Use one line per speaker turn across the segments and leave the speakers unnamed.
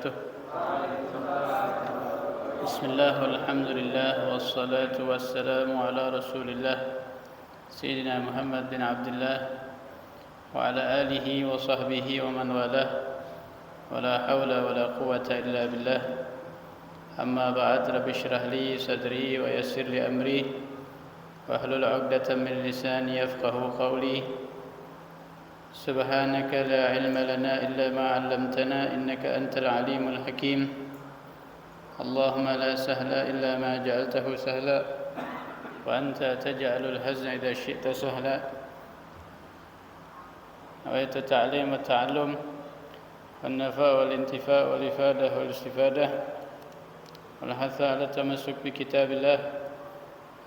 وبركاته. بسم الله والحمد لله والصلاة والسلام على رسول الله سيدنا محمد بن عبد الله وعلى آله وصحبه ومن والاه ولا حول ولا قوة إلا بالله. أما بعد، رب اشرح لي صدري ويسر لي أمري واحلل عقدة من لساني يفقهوا قولي. سبحانك لا علم لنا إلا ما علمتنا إنك أنت العليم الحكيم. اللهم لا سهل إلا ما جعلته سهلا وأنت تجعل الحزن إذا شئت سهلا. نويت التعليم والتعلم والنفاء والانتفاء والإفادة والاستفادة والحث على التمسك بكتاب الله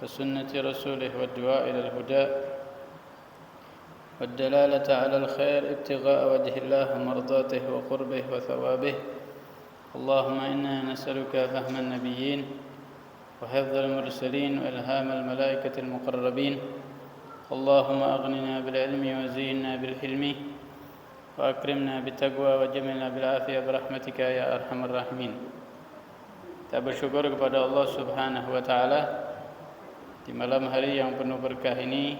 وسنة رسوله والدعاء إلى الهدى والدلالة على الخير ابتغاء وجه الله ومرضاته وقربه وثوابه. اللهم إنا نسألك فهم النبيين وحفظ المرسلين وإلهام الملائكة المقربين. اللهم أغننا بالعلم وزينا بالحلم وأكرمنا بالتقوى وجملنا بالعافية برحمتك يا أرحم الراحمين. Kita bersyukur kepada Allah Subhanahu wa taala di malam hari yang penuh berkah ini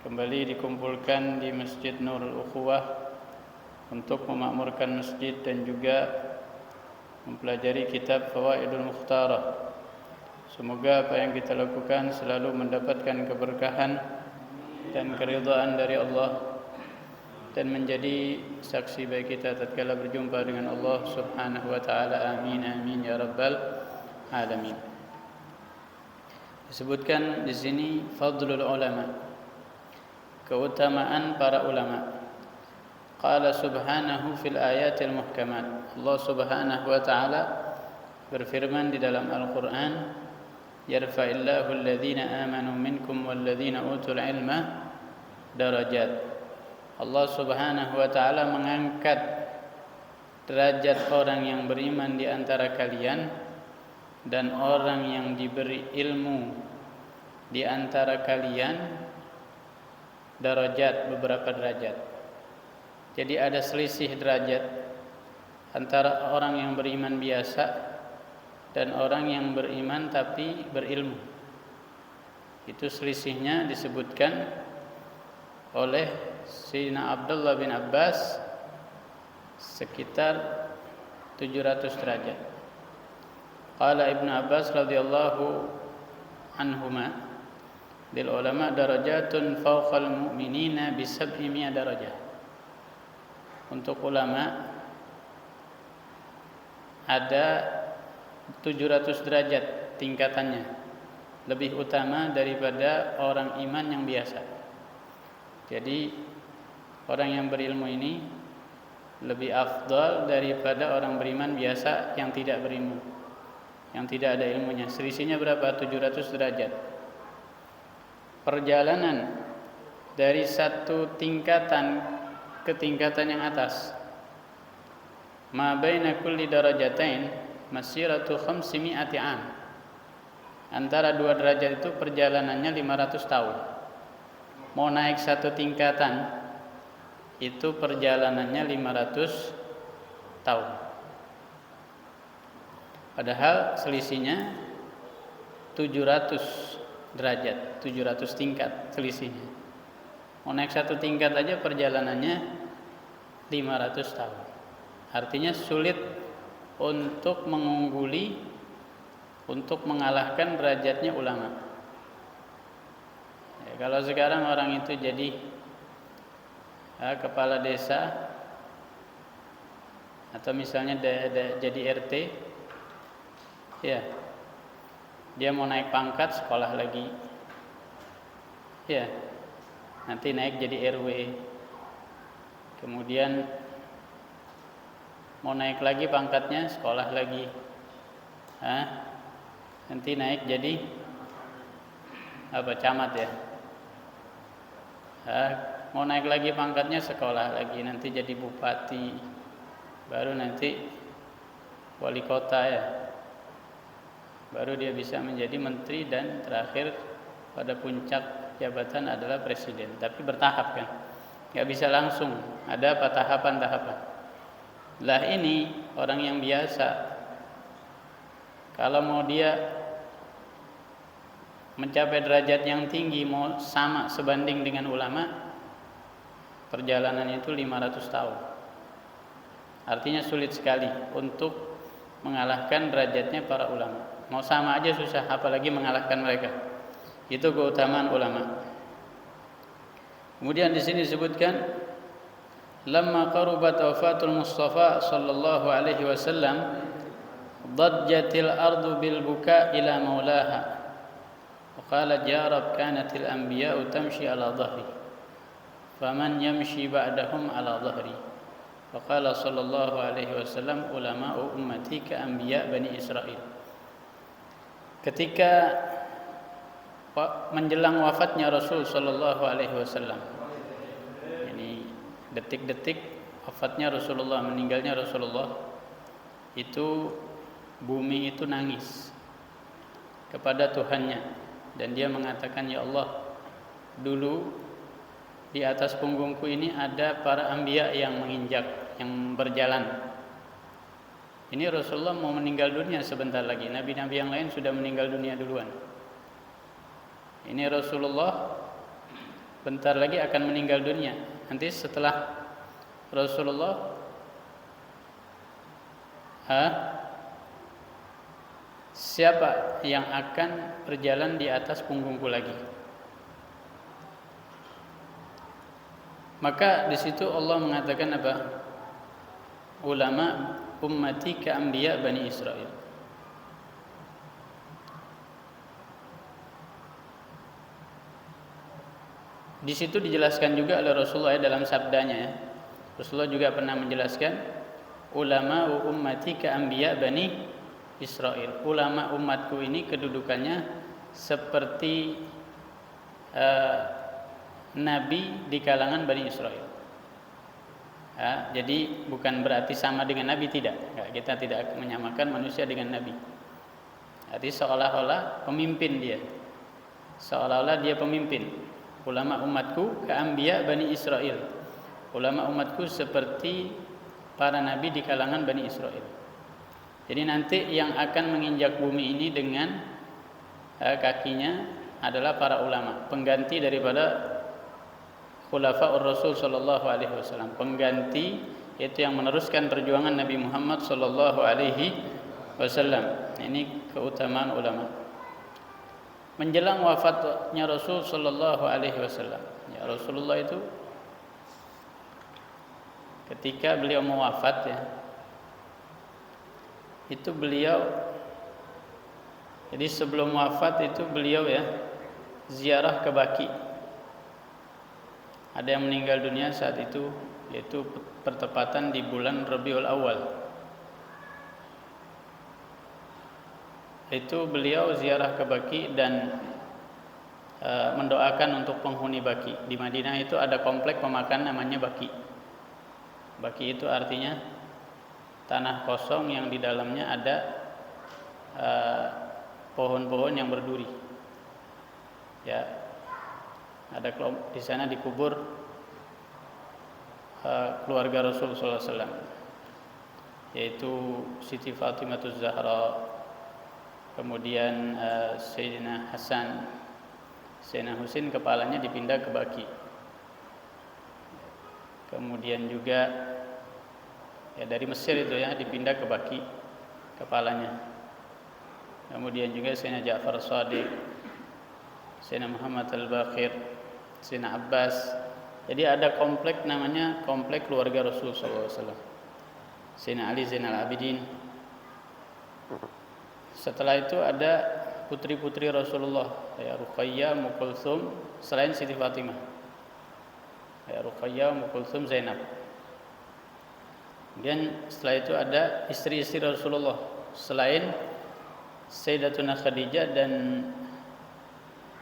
kembali dikumpulkan di Masjid Nurul Ukhuwah untuk memakmurkan masjid dan juga mempelajari kitab Fawaidul Mukhtarah. Semoga apa yang kita lakukan selalu mendapatkan keberkahan dan keridhaan dari Allah dan menjadi saksi bagi kita tatkala berjumpa dengan Allah Subhanahu wa taala. Amin amin ya rabbal alamin. Disebutkan di sini fadlul ulama, keutamaan para ulama. Qala subhanahu fil ayatil muhkamat. Allah Subhanahu wa taala berfirman di dalam Al-Qur'an, yarfa'illahu alladhina amanu minkum walladhina utul ilma darajat. Allah Subhanahu wa taala mengangkat derajat orang yang beriman di antara kalian dan orang yang diberi ilmu di antara kalian, darajat, beberapa derajat. Jadi ada selisih derajat antara orang yang beriman biasa dan orang yang beriman tapi berilmu. Itu selisihnya disebutkan oleh Sayyidina Abdullah bin Abbas sekitar 700 derajat. Qala Ibnu Abbas radhiyallahu anhuma, lil ulama darajatun fawqal mu'minina bi 700 darajah. Untuk ulama ada 700 derajat tingkatannya, lebih utama daripada orang iman yang biasa. Jadi orang yang berilmu ini lebih afdal daripada orang beriman biasa yang tidak berilmu, yang tidak ada ilmunya. Selisihnya berapa? 700 derajat. Perjalanan dari satu tingkatan ke tingkatan yang atas, ma baina kulli darajatain masiratu 500 am. Antara dua derajat itu perjalanannya 500 tahun. Mau naik satu tingkatan itu perjalanannya 500 tahun. Padahal selisihnya 700 derajat, 700 tingkat selisihnya. Mau naik satu tingkat aja perjalanannya 500 tahun. Artinya sulit untuk mengungguli, untuk mengalahkan derajatnya ulama. Kalau sekarang orang itu jadi kepala desa atau misalnya jadi RT, ya, dia mau naik pangkat sekolah lagi, ya, nanti naik jadi RW, kemudian mau naik lagi pangkatnya sekolah lagi, nanti naik jadi camat ya. Mau naik lagi pangkatnya sekolah lagi, nanti jadi bupati, baru nanti wali kota ya, baru dia bisa menjadi menteri dan terakhir pada puncak jabatan adalah presiden. Tapi bertahap kan, nggak bisa langsung, ada tahapan-tahapan. Lah ini orang yang biasa, kalau mau dia mencapai derajat yang tinggi, mau sama sebanding dengan ulama, perjalanannya itu 500 tahun. Artinya sulit sekali untuk mengalahkan derajatnya para ulama. Mau sama aja susah, apalagi mengalahkan mereka. Itu keutamaan ulama. Kemudian di sini disebutkan, lamma qarubat wafatul Mustafa sallallahu alaihi wasallam, ضجت الأرض بالبكاء إلى مولاها وقال يا رب كانت الأنبياء تمشي على ظهري فمن يمشي بعدهم على ظهري وقال صلى الله عليه وسلم علماء أمتي كأنبياء بني إسرائيل. Ketika menjelang wafatnya Rasul sallallahu alaihi wasallam, ini detik-detik wafatnya Rasulullah, meninggalnya Rasulullah, itu bumi itu nangis kepada Tuhannya, dan dia mengatakan, ya Allah, dulu di atas punggungku ini ada para anbiya yang menginjak, yang berjalan. Ini Rasulullah mau meninggal dunia sebentar lagi, nabi-nabi yang lain sudah meninggal dunia duluan. Ini Rasulullah bentar lagi akan meninggal dunia. Nanti setelah Rasulullah siapa yang akan berjalan di atas punggungku lagi? Maka di situ Allah mengatakan apa? Ulama ummati ka anbiya bani Israil. Di situ dijelaskan juga oleh Rasulullah dalam sabdanya, ya. Rasulullah juga pernah menjelaskan, ulama ummati ka anbiya bani Israel. Ulama umatku ini kedudukannya seperti nabi di kalangan Bani Israel. Ya, jadi bukan berarti sama dengan nabi, tidak. Ya, kita tidak menyamakan manusia dengan nabi. Jadi seolah-olah pemimpin dia. Seolah-olah dia pemimpin. Ulama umatku ka'anbiya Bani Israel. Ulama umatku seperti para nabi di kalangan Bani Israel. Jadi nanti yang akan menginjak bumi ini dengan kakinya adalah para ulama, pengganti daripada khulafaur Rasul sallallahu alaihi wasallam, pengganti itu yang meneruskan perjuangan Nabi Muhammad sallallahu alaihi wasallam. Ini keutamaan ulama. Menjelang wafatnya Rasul sallallahu alaihi wasallam, ya, Rasulullah itu ketika beliau mau wafat, ya, itu beliau, jadi sebelum wafat itu beliau, ya, ziarah ke Baqi. Ada yang meninggal dunia saat itu, yaitu pertepatan di bulan Rabiul Awal. Itu beliau ziarah ke Baqi dan mendoakan untuk penghuni Baqi. Di Madinah itu ada komplek pemakaman namanya Baqi. Baqi itu artinya tanah kosong yang di dalamnya ada pohon-pohon yang berduri. Ya, ada di sana dikubur keluarga Rasul sallallahu alaihi wasallam, yaitu Siti Fatimah Zahra, kemudian Sayyidina Hasan, Sayyidina Husain kepalanya dipindah ke Baqi. Kemudian juga, ya, dari Mesir itu, ya, dipindah ke Baqi kepalanya. Kemudian juga Sayyidina Ja'far Shadiq, Sayyidina Muhammad Al-Baqir, Sayyidina Abbas. Jadi ada komplek namanya komplek keluarga Rasul sallallahu alaihi wasallam. Sayyidina Ali Zainal Abidin. Setelah itu ada putri-putri Rasulullah, ya, Ruqayyah, Ummu Kulsum, selain Siti Fatimah. Ya, Ruqayyah, Ummu Kulsum, Zainab. Kemudian setelah itu ada istri-istri Rasulullah selain Sayyidatuna Khadijah dan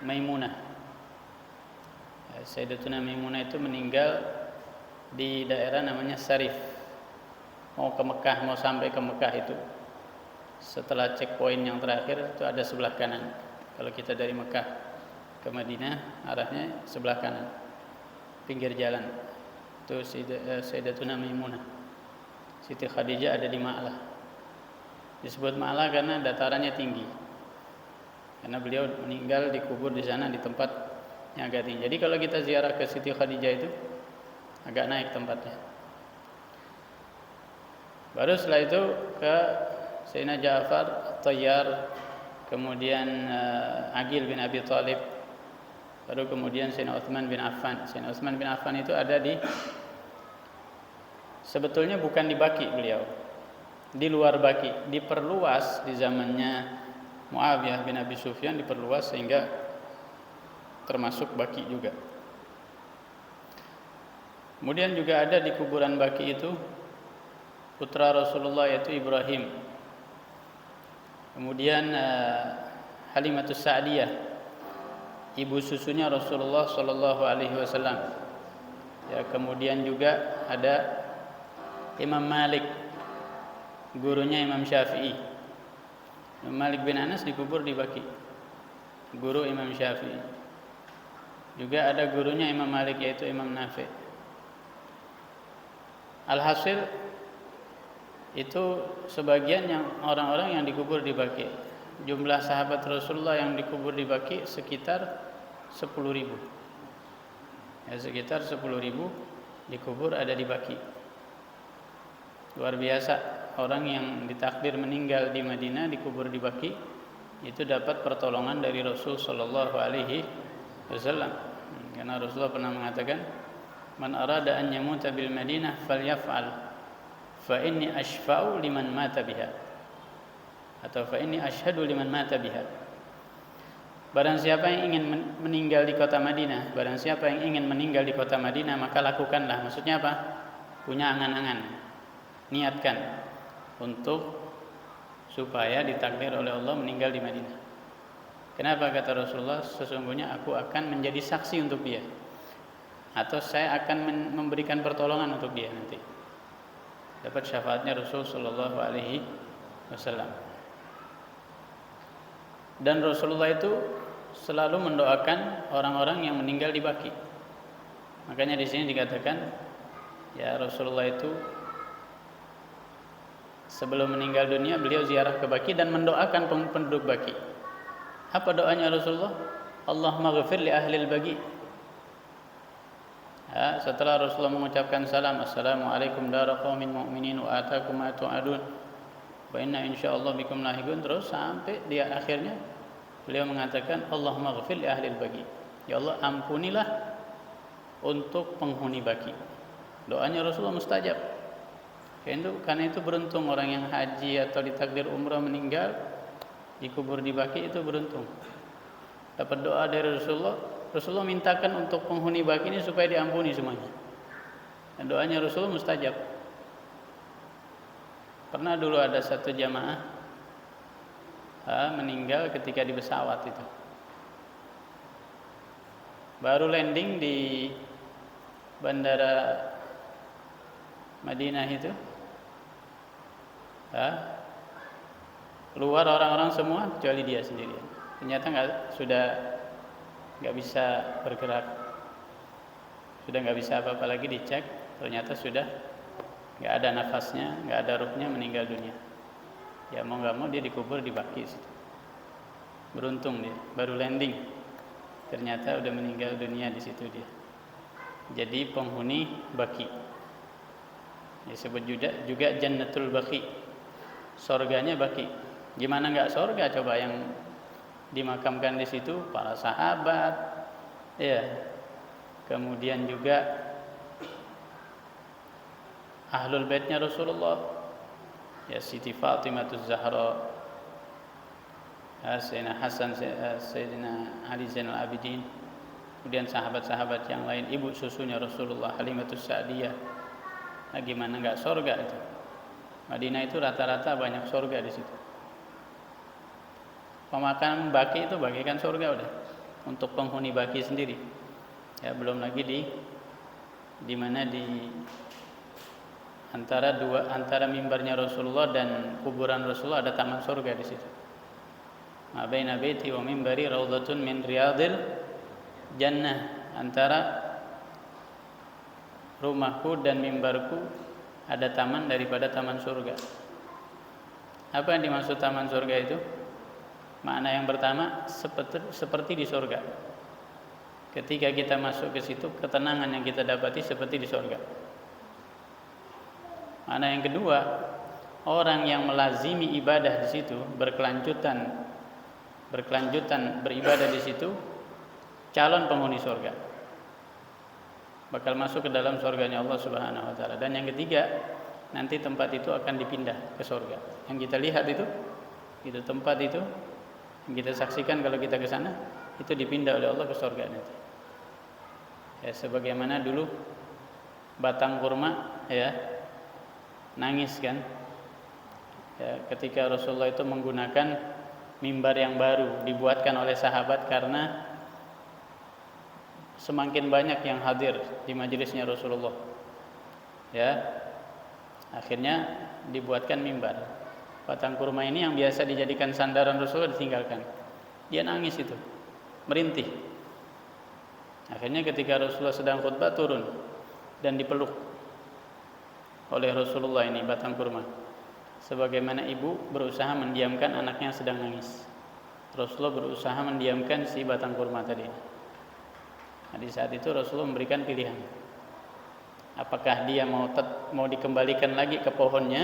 Maimunah. Sayyidatuna Maimunah itu meninggal di daerah namanya Sarif. Mau ke Mekah, mau sampai ke Mekah itu, setelah checkpoint yang terakhir itu ada sebelah kanan. Kalau kita dari Mekah ke Madinah arahnya sebelah kanan, pinggir jalan. Itu Sayyidatuna Maimunah. Siti Khadijah ada di Ma'lah. Disebut Ma'lah karena datarannya tinggi. Karena beliau meninggal dikubur di sana di tempat yang agak tinggi. Jadi kalau kita ziarah ke Siti Khadijah itu agak naik tempatnya. Baru setelah itu ke Sayyidina Ja'far At-Tayyar, kemudian Aqil bin Abi Thalib, baru kemudian Sayyidina Utsman bin Affan. Sayyidina Utsman bin Affan itu ada di, sebetulnya bukan di Baqi beliau, di luar Baqi, diperluas di zamannya Muawiyah bin Abi Sufyan, diperluas sehingga termasuk Baqi juga. Kemudian juga ada di kuburan Baqi itu putra Rasulullah yaitu Ibrahim. Kemudian Halimatus Sa'diyah, ibu susunya Rasulullah sallallahu alaihi wasallam. Ya, kemudian juga ada Imam Malik, gurunya Imam Syafi'i. Imam Malik bin Anas dikubur di Baqi, guru Imam Syafi'i. Juga ada gurunya Imam Malik yaitu Imam Nafi'. Alhasil itu sebagian yang orang-orang yang dikubur di Baqi. Jumlah sahabat Rasulullah yang dikubur di Baqi sekitar 10.000. Ya, sekitar 10.000 dikubur ada di Baqi. Luar biasa, orang yang ditakdir meninggal di Madinah dikubur di Baqi itu dapat pertolongan dari Rasul sallallahu alaihi wasallam. Karena Rasulullah pernah mengatakan, "Man arada an yamuta bil Madinah falyaf'al fa inni ashfa'u liman mata biha." Atau fa inni ashhadu liman mata biha. Barang siapa yang ingin meninggal di kota Madinah, barang siapa yang ingin meninggal di kota Madinah, maka lakukanlah. Maksudnya apa? Punya angan-angan, niatkan untuk supaya ditakdir oleh Allah meninggal di Madinah. Kenapa kata Rasulullah? Sesungguhnya aku akan menjadi saksi untuk dia, atau saya akan memberikan pertolongan untuk dia nanti. Dapat syafaatnya Rasul sallallahu alaihi wasallam. Dan Rasulullah itu selalu mendoakan orang-orang yang meninggal di Baqi. Makanya di sini dikatakan, ya Rasulullah itu sebelum meninggal dunia beliau ziarah ke Baqi dan mendoakan penduduk Baqi. Apa doanya Rasulullah? Allahumma ghafir li ahlil Baqi. Ya, setelah Rasulullah mengucapkan salam, assalamualaikum dara qaumin mu'minin wa atakum ma tu'adun wa inna insyaallah bikum lahiqun, terus sampai di akhirnya beliau mengatakan Allahumma ghafir li ahlil Baqi. Ya Allah, ampunilah untuk penghuni Baqi. Doanya Rasulullah mustajab. Karena itu beruntung orang yang haji atau ditakdir umrah meninggal dikubur di Baqi, itu beruntung. Dapat doa dari Rasulullah. Rasulullah mintakan untuk penghuni Baqi ini supaya diampuni semuanya. Dan doanya Rasulullah mustajab. Pernah dulu ada satu jamaah meninggal ketika di pesawat itu. Baru landing di bandara Madinah itu, keluar orang-orang semua kecuali dia sendirian. Ternyata sudah nggak bisa bergerak, sudah nggak bisa apa-apa lagi, dicek ternyata sudah nggak ada nafasnya, nggak ada ruhnya, meninggal dunia. Ya mau nggak mau dia dikubur di Baqi situ. Beruntung dia, baru landing ternyata udah meninggal dunia di situ dia. Jadi penghuni Baqi disebut juga Jannatul Baqi, surganya Baqi. Gimana nggak surga coba yang dimakamkan di situ para sahabat, ya. Kemudian juga ahlul baitnya Rasulullah, ya Siti Fatimah Zahra, Sayyidina Hasan, Sayyidina Ali Zainal Abidin, kemudian sahabat-sahabat yang lain, ibu susunya Rasulullah Halimatus Sa'diyah. Nah, gimana nggak surga itu? Madinah itu rata-rata banyak surga di situ. Pemakaman Baqi itu bagikan surga udah untuk penghuni Baqi sendiri. Ya, belum lagi di mana di antara mimbarnya Rasulullah dan kuburan Rasulullah ada taman surga di situ. Ma baina baiti wa mimbari raudhatun min riyadil jannah. Antara rumahku dan mimbarku ada taman daripada taman surga. Apa yang dimaksud taman surga itu? Makna yang pertama, seperti di surga. Ketika kita masuk ke situ, ketenangan yang kita dapati seperti di surga. Makna yang kedua, orang yang melazimi ibadah di situ, berkelanjutan beribadah di situ, calon penghuni surga, bakal masuk ke dalam surganya Allah Subhanahu wa taala. Dan yang ketiga, nanti tempat itu akan dipindah ke surga. Yang kita lihat itu tempat itu yang kita saksikan kalau kita ke sana, itu dipindah oleh Allah ke surga nanti. Ya, sebagaimana dulu batang kurma ya nangis kan. Ya, ketika Rasulullah itu menggunakan mimbar yang baru dibuatkan oleh sahabat karena semakin banyak yang hadir di majelisnya Rasulullah. Ya, akhirnya dibuatkan mimbar. Batang kurma ini yang biasa dijadikan sandaran Rasulullah ditinggalkan. Dia nangis itu, merintih. Akhirnya ketika Rasulullah sedang khutbah turun dan dipeluk oleh Rasulullah ini batang kurma. Sebagaimana ibu berusaha mendiamkan anaknya yang sedang nangis, Rasulullah berusaha mendiamkan si batang kurma tadi. Nah, di saat itu Rasulullah memberikan pilihan. Apakah dia mau dikembalikan lagi ke pohonnya,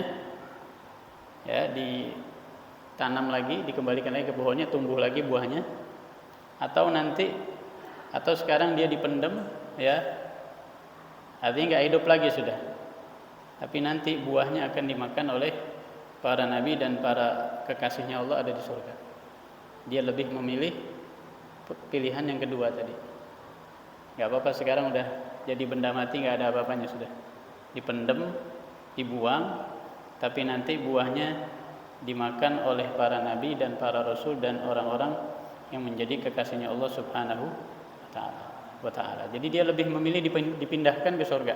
ya, ditanam lagi, dikembalikan lagi ke pohonnya, tumbuh lagi buahnya, atau sekarang dia dipendam, ya, artinya nggak hidup lagi sudah. Tapi nanti buahnya akan dimakan oleh para nabi dan para kekasihnya Allah ada di surga. Dia lebih memilih pilihan yang kedua tadi. Gak apa-apa, sekarang udah jadi benda mati, gak ada apa-apanya sudah. Dipendam, dibuang, tapi nanti buahnya dimakan oleh para nabi dan para rasul dan orang-orang yang menjadi kekasihnya Allah Subhanahu wa ta'ala. Jadi dia lebih memilih dipindahkan ke surga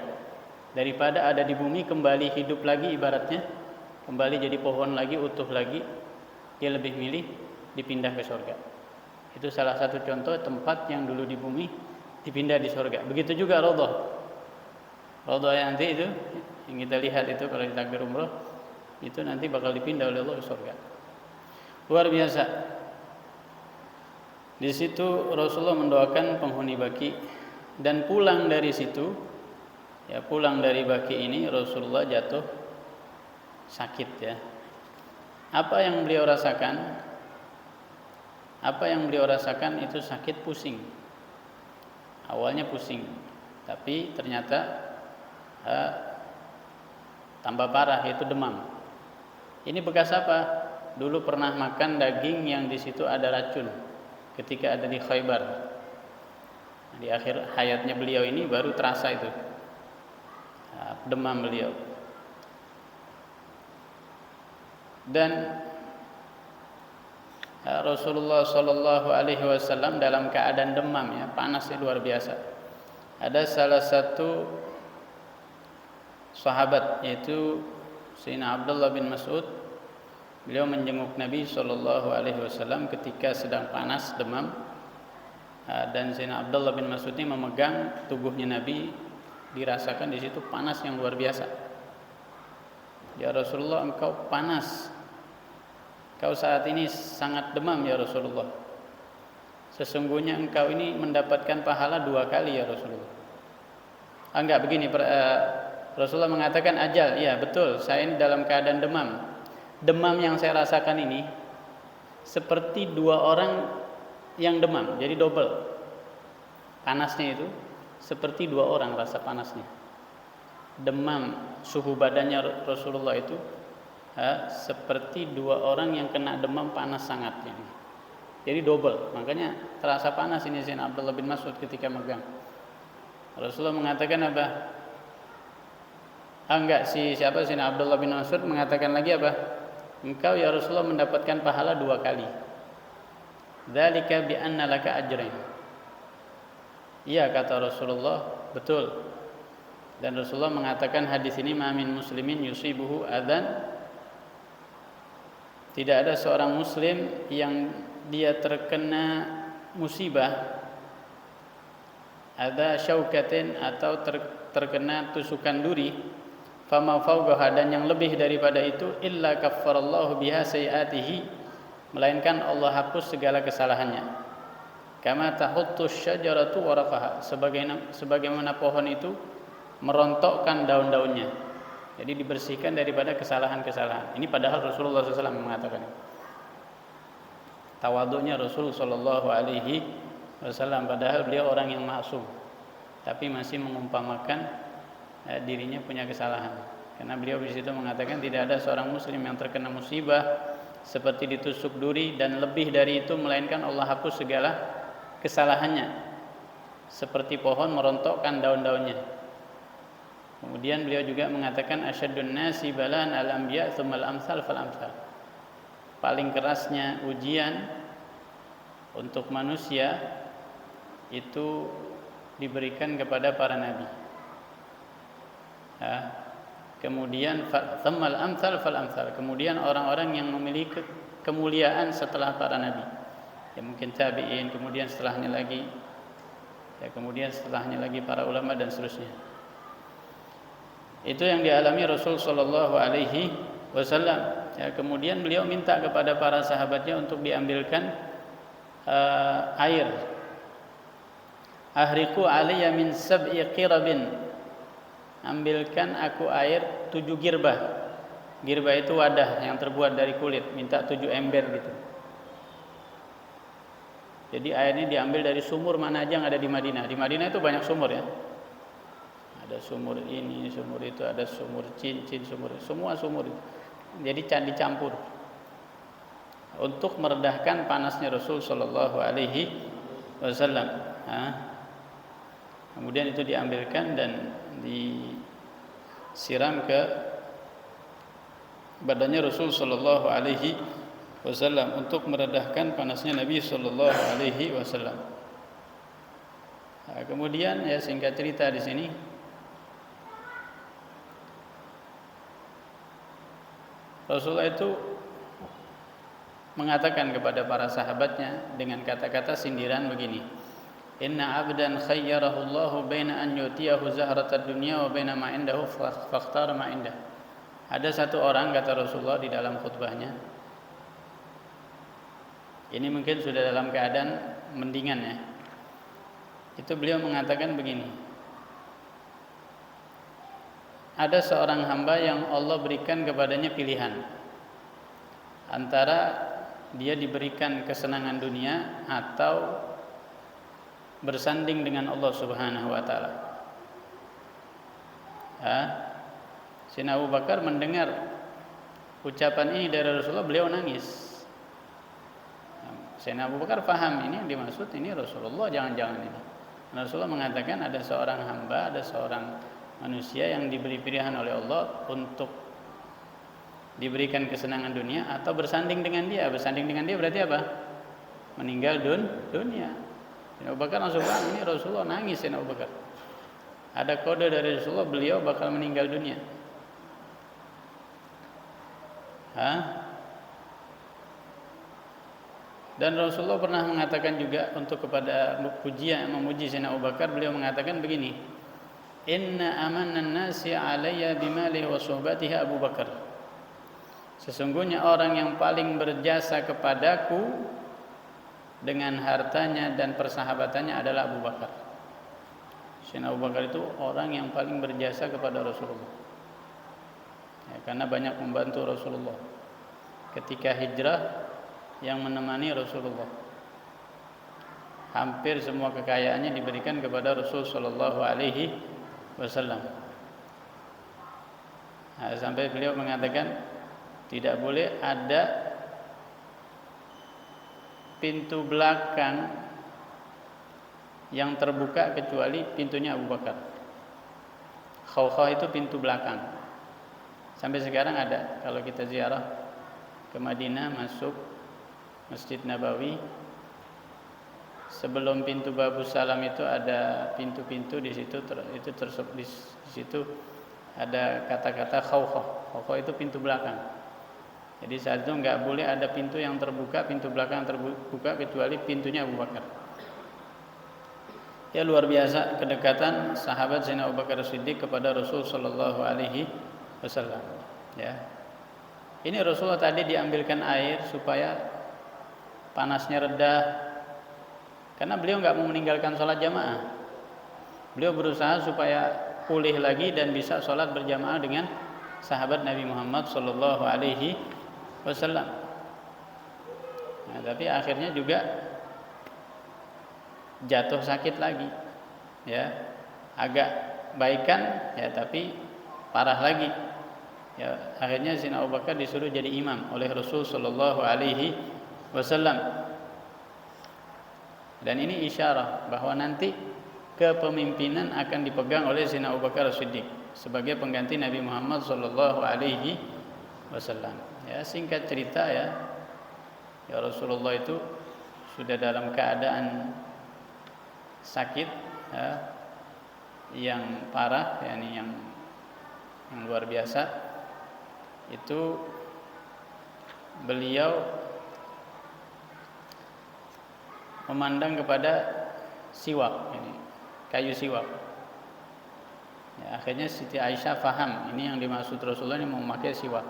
daripada ada di bumi kembali hidup lagi, ibaratnya kembali jadi pohon lagi, utuh lagi. Dia lebih milih dipindah ke surga. Itu salah satu contoh tempat yang dulu di bumi dipindah di surga. Begitu juga Raudhah yang nanti itu yang kita lihat itu kalau di takbir umroh itu nanti bakal dipindah oleh Allah ke surga. Luar biasa. Di situ Rasulullah mendoakan penghuni baki dan pulang dari situ, ya, pulang dari baki ini Rasulullah jatuh sakit, ya. Apa yang beliau rasakan? Apa yang beliau rasakan itu sakit, pusing. Awalnya pusing, tapi ternyata tambah parah, yaitu demam. Ini bekas apa? Dulu pernah makan daging yang di situ ada racun ketika ada di Khaybar. Di akhir hayatnya beliau ini baru terasa itu demam beliau. Dan Rasulullah Shallallahu Alaihi Wasallam dalam keadaan demam, ya, panasnya luar biasa. Ada salah satu sahabat yaitu Sayyidina Abdullah bin Mas'ud. Beliau menjenguk Nabi Shallallahu Alaihi Wasallam ketika sedang panas demam, dan Sayyidina Abdullah bin Mas'ud ini memegang tubuhnya Nabi, dirasakan di situ panas yang luar biasa. Ya Rasulullah, engkau panas. Kau saat ini sangat demam ya Rasulullah. Sesungguhnya engkau ini mendapatkan pahala 2 kali ya Rasulullah. Enggak, begini, Rasulullah mengatakan ajal. Ya betul, saya ini dalam keadaan demam. Demam yang saya rasakan ini seperti 2 orang yang demam, jadi double. Panasnya itu seperti 2 orang rasa panasnya. Demam, suhu badannya Rasulullah itu seperti 2 orang yang kena demam panas sangat ini. Jadi double, makanya terasa panas ini Sayyidina Abdullah bin Mas'ud ketika megang. Rasulullah mengatakan apa? Sayyidina Abdullah bin Mas'ud mengatakan lagi apa? Engkau ya Rasulullah mendapatkan pahala 2 kali. Dzalika bi anna laka ajrain. Iya, kata Rasulullah, betul. Dan Rasulullah mengatakan hadis ini, ma min muslimin yusibuhu adan. Tidak ada seorang muslim yang dia terkena musibah, ada syaukatin atau terkena tusukan duri, fama fawqaha, dan yang lebih daripada itu, illa kaffarallahu biha sayiatihi, melainkan Allah hapus segala kesalahannya. Kama tahuttu syajaratu waraqaha, sebagaimana pohon itu merontokkan daun-daunnya. Jadi dibersihkan daripada kesalahan-kesalahan. Ini padahal Rasulullah SAW mengatakan. Tawadhunya Rasul sallallahu alaihi wasallam, padahal beliau orang yang maksum, tapi masih mengumpamakan dirinya punya kesalahan. Karena beliau di situ mengatakan tidak ada seorang muslim yang terkena musibah seperti ditusuk duri dan lebih dari itu, melainkan Allah hapus segala kesalahannya, seperti pohon merontokkan daun-daunnya. Kemudian beliau juga mengatakan asyaddun nasi balan al-anbiya tsummal amsal fal amsal. Paling kerasnya ujian untuk manusia itu diberikan kepada para nabi. Kemudian tsummal amsal fal amsal. Kemudian orang-orang yang memiliki kemuliaan setelah para nabi. Ya mungkin tabi'in, kemudian setelahnya lagi para ulama dan seterusnya. Itu yang dialami Rasul sallallahu alaihi wasallam. Ya, kemudian beliau minta kepada para sahabatnya untuk diambilkan air. Ahriqu alayya min sab'i qirabin. Ambilkan aku air 7 girbah. Girbah itu wadah yang terbuat dari kulit, minta 7 ember gitu. Jadi air ini diambil dari sumur mana aja yang ada di Madinah. Di Madinah itu banyak sumur ya. Ada sumur ini, sumur itu, ada sumur cincin, sumur, semua sumur itu. Jadi dicampur untuk meredahkan panasnya Rasul sallallahu alaihi wasallam. Kemudian itu diambilkan dan disiram ke badannya Rasul sallallahu alaihi wasallam untuk meredahkan panasnya Nabi sallallahu alaihi wasallam. Kemudian ya singkat cerita di sini, Rasulullah itu mengatakan kepada para sahabatnya dengan kata-kata sindiran begini, inna abdan khayyarahu Allahu baina an yutiyahu zahratad dunya wa baina ma indahu fakhtara ma indah. Ada satu orang, kata Rasulullah di dalam khutbahnya, ini mungkin sudah dalam keadaan mendingan ya, itu beliau mengatakan begini, ada seorang hamba yang Allah berikan kepadanya pilihan antara dia diberikan kesenangan dunia atau bersanding dengan Allah Subhanahu wa taala. Sayyidina Abu Bakar mendengar ucapan ini dari Rasulullah, beliau nangis. Sayyidina Abu Bakar paham ini yang dimaksud ini Rasulullah, jangan-jangan ini. Rasulullah mengatakan ada seorang hamba, ada seorang manusia yang diberi pilihan oleh Allah untuk diberikan kesenangan dunia atau bersanding dengan dia. Bersanding dengan dia berarti apa? Meninggal dunia. Sayyidina Abu Bakar langsung bilang, ini Rasulullah, nangis Sayyidina Abu Bakar. Ada kode dari Rasulullah, beliau bakal meninggal dunia. Dan Rasulullah pernah mengatakan juga untuk kepada pujian memuji Sayyidina Abu Bakar, beliau mengatakan begini, inna amannan nasi alayya bimalihi wa suhbatihi Abu Bakar. Sesungguhnya orang yang paling berjasa kepadaku dengan hartanya dan persahabatannya adalah Abu Bakar. Sayyidina Abu Bakar itu orang yang paling berjasa kepada Rasulullah ya, karena banyak membantu Rasulullah ketika hijrah, yang menemani Rasulullah. Hampir semua kekayaannya diberikan kepada Rasul sallallahu alaihi wasallam. Sampai beliau mengatakan tidak boleh ada pintu belakang yang terbuka kecuali pintunya Abu Bakar. Khawkhah itu pintu belakang. Sampai sekarang ada, kalau kita ziarah ke Madinah masuk Masjid Nabawi, sebelum pintu Babus Salam itu ada pintu-pintu di situ, di situ ada kata-kata khawkhah. Khawkhah itu pintu belakang. Jadi saat itu enggak boleh ada pintu yang terbuka, pintu belakang terbuka kecuali pintunya Abu Bakar. Ya luar biasa kedekatan sahabat Sayyidina Abu Bakar Siddiq kepada Rasul sallallahu alaihi wasallam. Ya. Ini Rasulullah tadi diambilkan air supaya panasnya reda, karena beliau nggak mau meninggalkan sholat jamaah. Beliau berusaha supaya pulih lagi dan bisa sholat berjamaah dengan sahabat Nabi Muhammad Sallallahu Alaihi Wasallam. Nah, tapi akhirnya juga jatuh sakit lagi, ya, agak baikan, ya, tapi parah lagi. Ya, akhirnya Sayyidina Abu Bakar disuruh jadi imam oleh Rasul Sallallahu Alaihi Wasallam. Dan ini isyarah bahwa nanti kepemimpinan akan dipegang oleh Sayyidina Abu Bakar As-Siddiq sebagai pengganti Nabi Muhammad Sallallahu Alaihi Wasallam. Ya, singkat cerita, ya Rasulullah itu sudah dalam keadaan sakit, ya, yang parah, yakni yang luar biasa. Itu beliau memandang kepada siwak, ini kayu siwak. Ya, akhirnya Siti Aisyah faham ini yang dimaksud Rasulullah ini mau memakai siwak.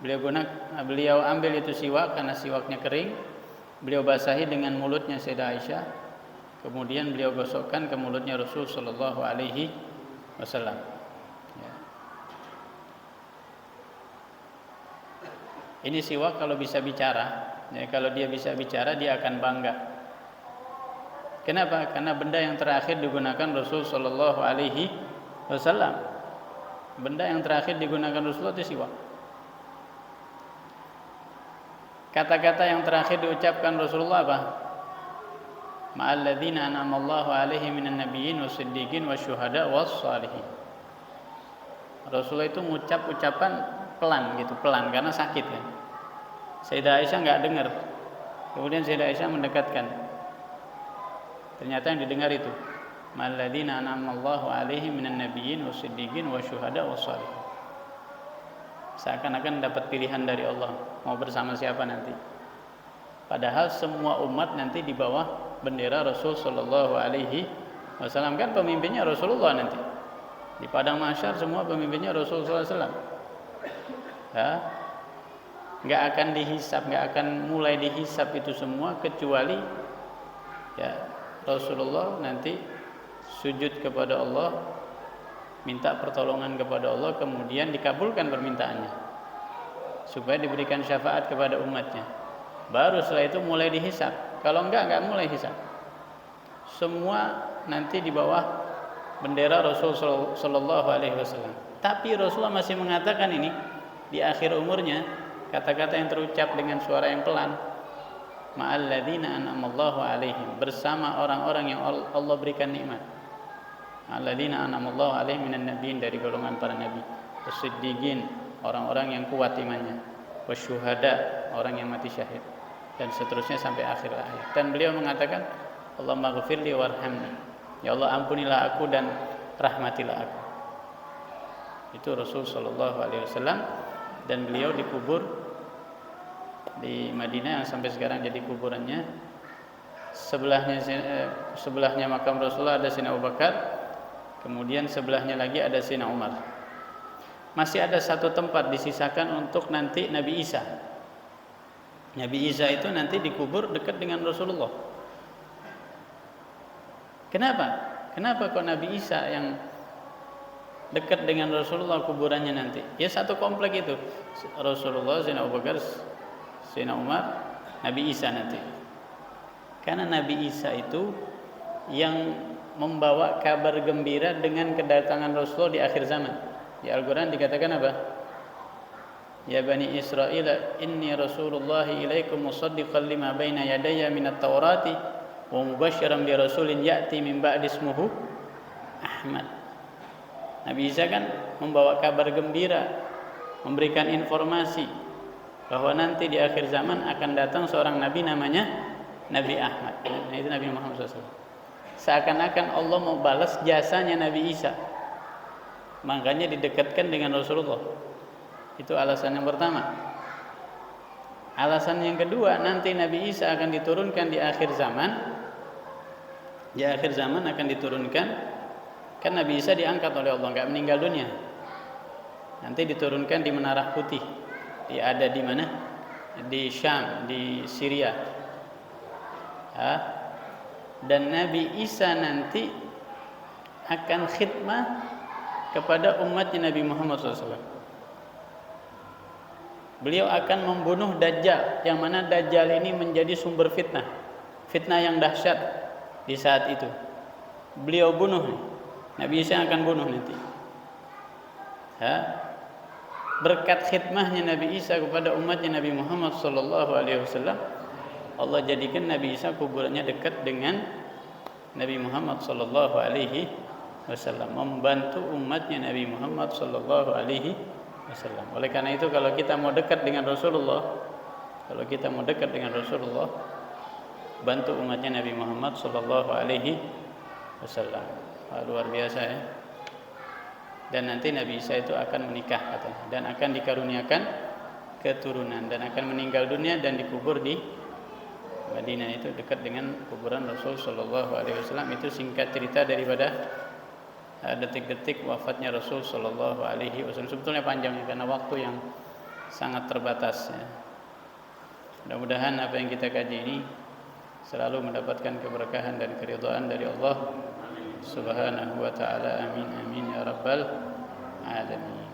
Beliau ambil itu siwak karena siwaknya kering. Beliau basahi dengan mulutnya Sayyidah Aisyah. Kemudian beliau gosokkan ke mulutnya Rasul Sallallahu Alaihi Wasallam. Ya. Ini siwak kalau bisa bicara, ya, kalau dia bisa bicara dia akan bangga. Kenapa? Karena benda yang terakhir digunakan Rasul Sallallahu Alaihi Wasallam. Benda yang terakhir digunakan Rasulullah itu siwak. Kata-kata yang terakhir diucapkan Rasulullah apa? Ma'alladzina an'amallahu 'alaihim minan nabiyyin wasiddiqin wasyuhada wassalihin. Rasulullah itu mengucap ucapan pelan gitu, pelan karena sakit kan. Sayyidah Aisyah enggak dengar. Kemudian Sayyidah Aisyah mendekatkan. Ternyata yang didengar itu ma'alladzina an'amallahu 'alaihim minan nabiyyin wasiddiqin wasyuhada wassalihin. Seakan-akan dapat pilihan dari Allah mau bersama siapa nanti. Padahal semua umat nanti di bawah bendera Rasul Sallallahu Alaihi Wasallam, kan pemimpinnya Rasulullah nanti. Di padang mahsyar semua pemimpinnya Rasulullah SAW. Ya, nggak akan dihisap, nggak akan mulai dihisap itu semua kecuali ya Rasulullah nanti sujud kepada Allah, minta pertolongan kepada Allah, kemudian dikabulkan permintaannya supaya diberikan syafaat kepada umatnya. Baru setelah itu mulai dihisap. Kalau enggak mulai hisap. Semua nanti di bawah bendera Rasul Sallallahu Alaihi Wasallam. Tapi Rasulullah masih mengatakan ini di akhir umurnya, kata-kata yang terucap dengan suara yang pelan, ma'alladzina an'amallahu 'alaihim, bersama orang-orang yang Allah berikan nikmat. Alladzina an'amallahu 'alaihim minan nabiyyin, dari golongan para nabi, wasiddiqin, orang-orang yang kuat imannya, wasyuhada, orang yang mati syahid, dan seterusnya sampai akhir ayat. Dan beliau mengatakan, Allahumma ghfirli warhamni, ya Allah ampunilah aku dan rahmatilah aku. Itu Rasul Sallallahu Alaihi Wasallam, dan beliau dikubur di Madinah yang sampai sekarang jadi kuburannya. Sebelahnya makam Rasulullah ada Sayyidina Abu Bakar, kemudian sebelahnya lagi ada Sayyidina Umar. Masih ada satu tempat disisakan untuk nanti Nabi Isa. Nabi Isa itu nanti dikubur dekat dengan Rasulullah. Kenapa? Kenapa kok Nabi Isa yang dekat dengan Rasulullah kuburannya nanti? Ya satu komplek itu. Rasulullah, Sayyidina Abu Bakar, Sayyidina Umar, Nabi Isa nanti. Karena Nabi Isa itu yang membawa kabar gembira dengan kedatangan Rasulullah di akhir zaman. Di Al-Quran dikatakan apa? Ya Bani Israel, inni Rasulullah ilaikum musaddiqan lima baina yadayya minat Taurati wa mubasysyiran bi rasulin ya'ti min ba'di ismuhu Ahmad. Nabi Isa kan membawa kabar gembira, memberikan informasi bahwa nanti di akhir zaman akan datang seorang nabi namanya Nabi Ahmad. Nah, itu Nabi Muhammad SAW. Seakan-akan Allah mau balas jasanya Nabi Isa, makanya didekatkan dengan Rasulullah. Itu alasan yang pertama. Alasan yang kedua, nanti Nabi Isa akan diturunkan di akhir zaman. Di akhir zaman akan diturunkan, kan Nabi Isa diangkat oleh Allah, enggak meninggal dunia. Nanti diturunkan di Menara Putih. Dia ada di mana? Di Syam, di Syria. Dan Nabi Isa nanti akan khidmah kepada umatnya Nabi Muhammad SAW. Beliau akan membunuh Dajjal, yang mana Dajjal ini menjadi sumber fitnah yang dahsyat di saat itu. Beliau bunuh, Nabi Isa akan bunuh nanti. Berkat khidmahnya Nabi Isa kepada umatnya Nabi Muhammad SAW, Allah jadikan Nabi Isa kuburannya dekat dengan Nabi Muhammad SAW, membantu umatnya Nabi Muhammad SAW. Oleh karena itu, kalau kita mau dekat dengan Rasulullah, bantu umatnya Nabi Muhammad SAW. Luar biasa ya. Dan nanti Nabi Isa itu akan menikah katanya, dan akan dikaruniakan keturunan, dan akan meninggal dunia dan dikubur di Madinah, itu dekat dengan kuburan Rasul SAW. Itu singkat cerita daripada detik-detik wafatnya Rasul SAW. Sebetulnya panjang karena waktu yang sangat terbatas ya. Mudah-mudahan apa yang kita kaji ini selalu mendapatkan keberkahan dan keridhaan dari Allah Subhanahu wa ta'ala. Amin amin ya rabbal alamin.